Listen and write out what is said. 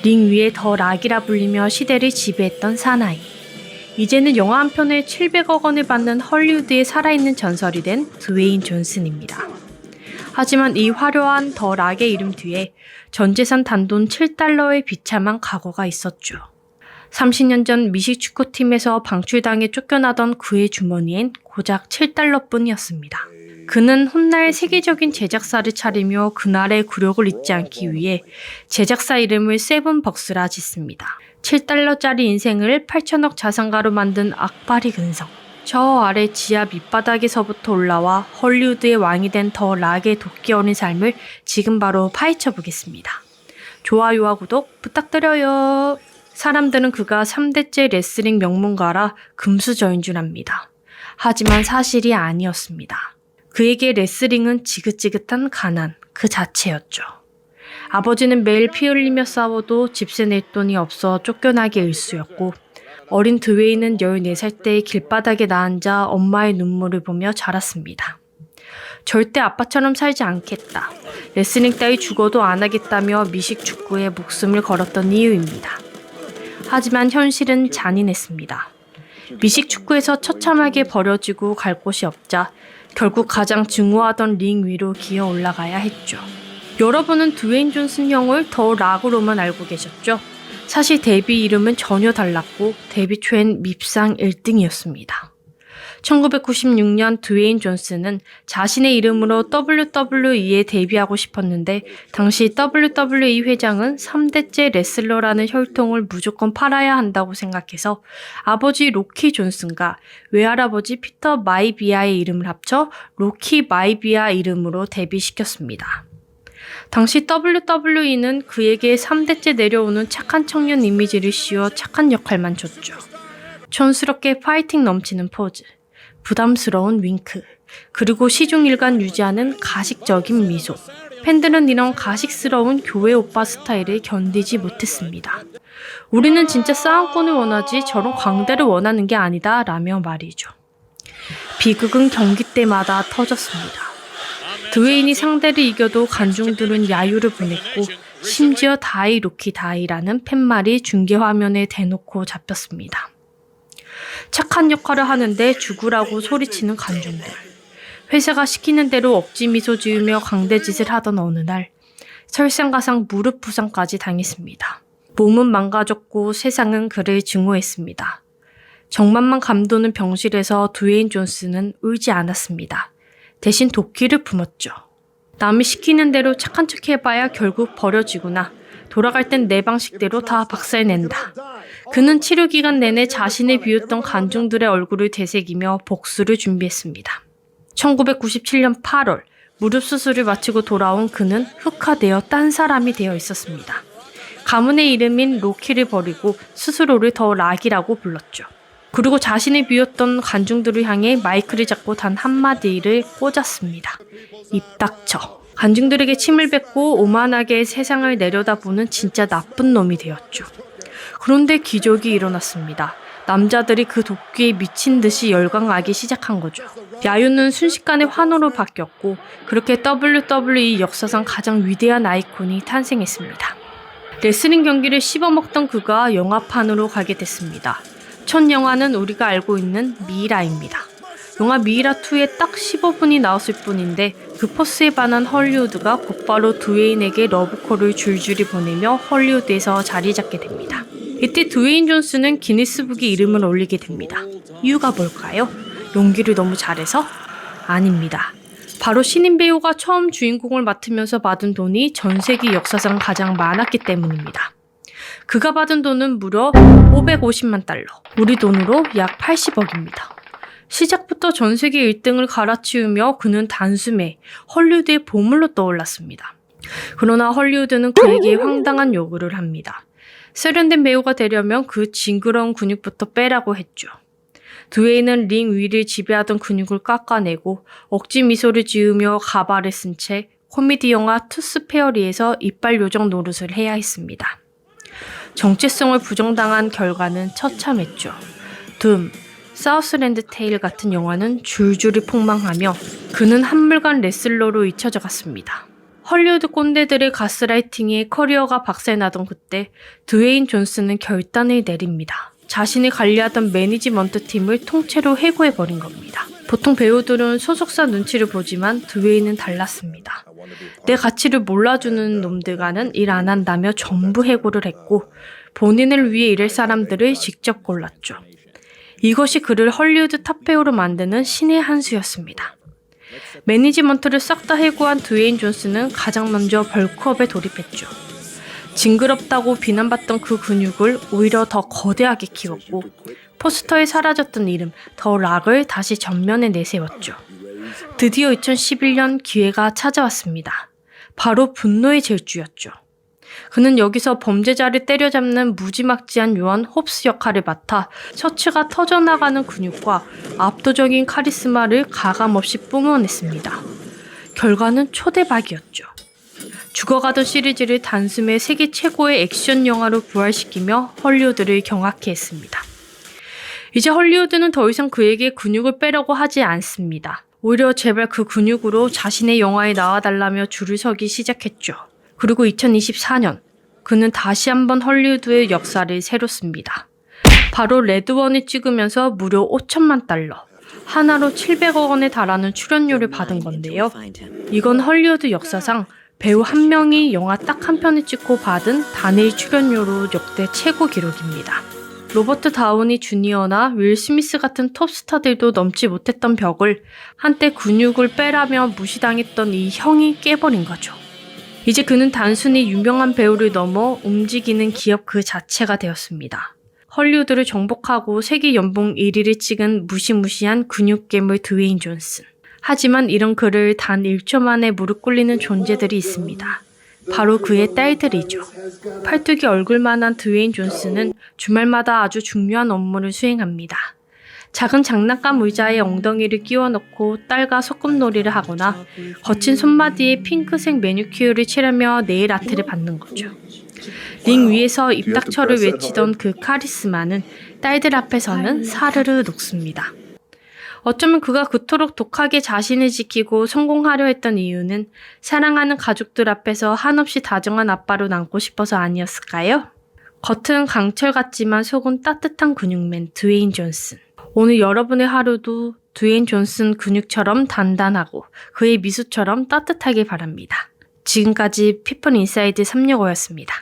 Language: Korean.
링 위에 더 락이라 불리며 시대를 지배했던 사나이. 이제는 영화 한 편에 700억 원을 받는 헐리우드에 살아있는 전설이 된 드웨인 존슨입니다. 하지만 이 화려한 더 락의 이름 뒤에 전재산 단돈 7달러의 비참한 과거가 있었죠. 30년 전 미식 축구팀에서 방출당해 쫓겨나던 그의 주머니엔 고작 7달러뿐이었습니다. 그는 훗날 세계적인 제작사를 차리며 그날의 굴욕을 잊지 않기 위해 제작사 이름을 세븐벅스라 짓습니다. 7달러짜리 인생을 8천억 자산가로 만든 악바리 근성. 저 아래 지하 밑바닥에서부터 올라와 헐리우드의 왕이 된 더 락의 도끼 어린 삶을 지금 바로 파헤쳐 보겠습니다. 좋아요와 구독 부탁드려요. 사람들은 그가 3대째 레슬링 명문가라 금수저인 줄 압니다. 하지만 사실이 아니었습니다. 그에게 레슬링은 지긋지긋한 가난 그 자체였죠. 아버지는 매일 피 흘리며 싸워도 집세 낼 돈이 없어 쫓겨나기 일쑤였고, 어린 드웨이는 14살 때 길바닥에 나앉아 엄마의 눈물을 보며 자랐습니다. 절대 아빠처럼 살지 않겠다. 레슬링 따위 죽어도 안 하겠다며 미식 축구에 목숨을 걸었던 이유입니다. 하지만 현실은 잔인했습니다. 미식 축구에서 처참하게 버려지고 갈 곳이 없자 결국 가장 증오하던 링 위로 기어 올라가야 했죠. 여러분은 드웨인 존슨 형을 더 락으로만 알고 계셨죠? 사실 데뷔 이름은 전혀 달랐고 데뷔 초엔 밉상 1등이었습니다. 1996년 드웨인 존슨은 자신의 이름으로 WWE에 데뷔하고 싶었는데 당시 WWE 회장은 3대째 레슬러라는 혈통을 무조건 팔아야 한다고 생각해서 아버지 로키 존슨과 외할아버지 피터 마이비아의 이름을 합쳐 로키 마이비아 이름으로 데뷔시켰습니다. 당시 WWE는 그에게 3대째 내려오는 착한 청년 이미지를 씌워 착한 역할만 줬죠. 촌스럽게 파이팅 넘치는 포즈, 부담스러운 윙크, 그리고 시종일관 유지하는 가식적인 미소. 팬들은 이런 가식스러운 교회 오빠 스타일을 견디지 못했습니다. 우리는 진짜 싸움꾼을 원하지 저런 광대를 원하는 게 아니다 라며 말이죠. 비극은 경기 때마다 터졌습니다. 드웨인이 상대를 이겨도 관중들은 야유를 보냈고 심지어 다이 로키 다이라는 팻말이 중계화면에 대놓고 잡혔습니다. 착한 역할을 하는데 죽으라고 소리치는 관중들. 회사가 시키는 대로 억지 미소 지으며 광대짓을 하던 어느 날 설상가상 무릎 부상까지 당했습니다. 몸은 망가졌고 세상은 그를 증오했습니다. 정만만 감도는 병실에서 드웨인 존슨은 울지 않았습니다. 대신 도끼를 품었죠. 남이 시키는 대로 착한 척 해봐야 결국 버려지구나. 돌아갈 땐 내 방식대로 다 박살낸다. 그는 치료 기간 내내 자신을 비웃던 관중들의 얼굴을 되새기며 복수를 준비했습니다. 1997년 8월 무릎 수술을 마치고 돌아온 그는 흑화되어 딴 사람이 되어 있었습니다. 가문의 이름인 로키를 버리고 스스로를 더 락이라고 불렀죠. 그리고 자신을 비웃던 관중들을 향해 마이크를 잡고 단 한마디를 꽂았습니다. 입 닥쳐. 관중들에게 침을 뱉고 오만하게 세상을 내려다보는 진짜 나쁜 놈이 되었죠. 그런데 기적이 일어났습니다. 남자들이 그 도끼에 미친 듯이 열광하기 시작한 거죠. 야유는 순식간에 환호로 바뀌었고 그렇게 WWE 역사상 가장 위대한 아이콘이 탄생했습니다. 레슬링 경기를 씹어먹던 그가 영화판으로 가게 됐습니다. 첫 영화는 우리가 알고 있는 미이라입니다. 영화 미이라2에 딱 15분이 나왔을 뿐인데 그 포스에 반한 헐리우드가 곧바로 드웨인에게 러브콜을 줄줄이 보내며 헐리우드에서 자리 잡게 됩니다. 이때 드웨인 존슨은 기니스북에 이름을 올리게 됩니다. 이유가 뭘까요? 연기를 너무 잘해서? 아닙니다. 바로 신인 배우가 처음 주인공을 맡으면서 받은 돈이 전 세계 역사상 가장 많았기 때문입니다. 그가 받은 돈은 무려 550만 달러, 우리 돈으로 약 80억입니다. 시작부터 전 세계 1등을 갈아치우며 그는 단숨에 헐리우드의 보물로 떠올랐습니다. 그러나 헐리우드는 그에게 황당한 요구를 합니다. 세련된 배우가 되려면 그 징그러운 근육부터 빼라고 했죠. 드웨인은 링 위를 지배하던 근육을 깎아내고 억지 미소를 지으며 가발을 쓴 채 코미디 영화 투스 페어리에서 이빨 요정 노릇을 해야 했습니다. 정체성을 부정당한 결과는 처참했죠. 둠, 사우스랜드 테일 같은 영화는 줄줄이 폭망하며 그는 한물간 레슬러로 잊혀져 갔습니다. 헐리우드 꼰대들의 가스라이팅에 커리어가 박살나던 그때 드웨인 존슨은 결단을 내립니다. 자신이 관리하던 매니지먼트 팀을 통째로 해고해버린 겁니다. 보통 배우들은 소속사 눈치를 보지만 드웨인은 달랐습니다. 내 가치를 몰라주는 놈들과는 일 안 한다며 전부 해고를 했고 본인을 위해 일할 사람들을 직접 골랐죠. 이것이 그를 헐리우드 탑배우로 만드는 신의 한 수였습니다. 매니지먼트를 싹 다 해고한 드웨인 존슨은 가장 먼저 벌크업에 돌입했죠. 징그럽다고 비난받던 그 근육을 오히려 더 거대하게 키웠고 포스터에 사라졌던 이름 더 락을 다시 전면에 내세웠죠. 드디어 2011년 기회가 찾아왔습니다. 바로 분노의 질주였죠. 그는 여기서 범죄자를 때려잡는 무지막지한 요한 홉스 역할을 맡아 셔츠가 터져나가는 근육과 압도적인 카리스마를 가감없이 뿜어냈습니다. 결과는 초대박이었죠. 죽어가던 시리즈를 단숨에 세계 최고의 액션 영화로 부활시키며 헐리우드를 경악케 했습니다. 이제 헐리우드는 더 이상 그에게 근육을 빼려고 하지 않습니다. 오히려 제발 그 근육으로 자신의 영화에 나와달라며 줄을 서기 시작했죠. 그리고 2024년 그는 다시 한번 헐리우드의 역사를 새로 씁니다. 바로 레드원을 찍으면서 무려 5천만 달러, 하나로 700억 원에 달하는 출연료를 받은 건데요. 이건 헐리우드 역사상 배우 한 명이 영화 딱 한 편을 찍고 받은 단일 출연료로 역대 최고 기록입니다. 로버트 다우니 주니어나 윌 스미스 같은 톱스타들도 넘지 못했던 벽을 한때 근육을 빼라며 무시당했던 이 형이 깨버린 거죠. 이제 그는 단순히 유명한 배우를 넘어 움직이는 기업 그 자체가 되었습니다. 헐리우드를 정복하고 세계 연봉 1위를 찍은 무시무시한 근육괴물 드웨인 존슨. 하지만 이런 그를 단 1초 만에 무릎 꿇리는 존재들이 있습니다. 바로 그의 딸들이죠. 팔뚝이 얼굴만한 드웨인 존슨은 주말마다 아주 중요한 업무를 수행합니다. 작은 장난감 의자에 엉덩이를 끼워 넣고 딸과 소꿉놀이를 하거나 거친 손마디에 핑크색 매니큐어를 칠하며 네일 아트를 받는 거죠. 링 위에서 입닥쳐를 외치던 그 카리스마는 딸들 앞에서는 사르르 녹습니다. 어쩌면 그가 그토록 독하게 자신을 지키고 성공하려 했던 이유는 사랑하는 가족들 앞에서 한없이 다정한 아빠로 남고 싶어서 아니었을까요? 겉은 강철 같지만 속은 따뜻한 근육맨 드웨인 존슨. 오늘 여러분의 하루도 드웨인 존슨 근육처럼 단단하고 그의 미소처럼 따뜻하길 바랍니다. 지금까지 피플 인사이드 365였습니다.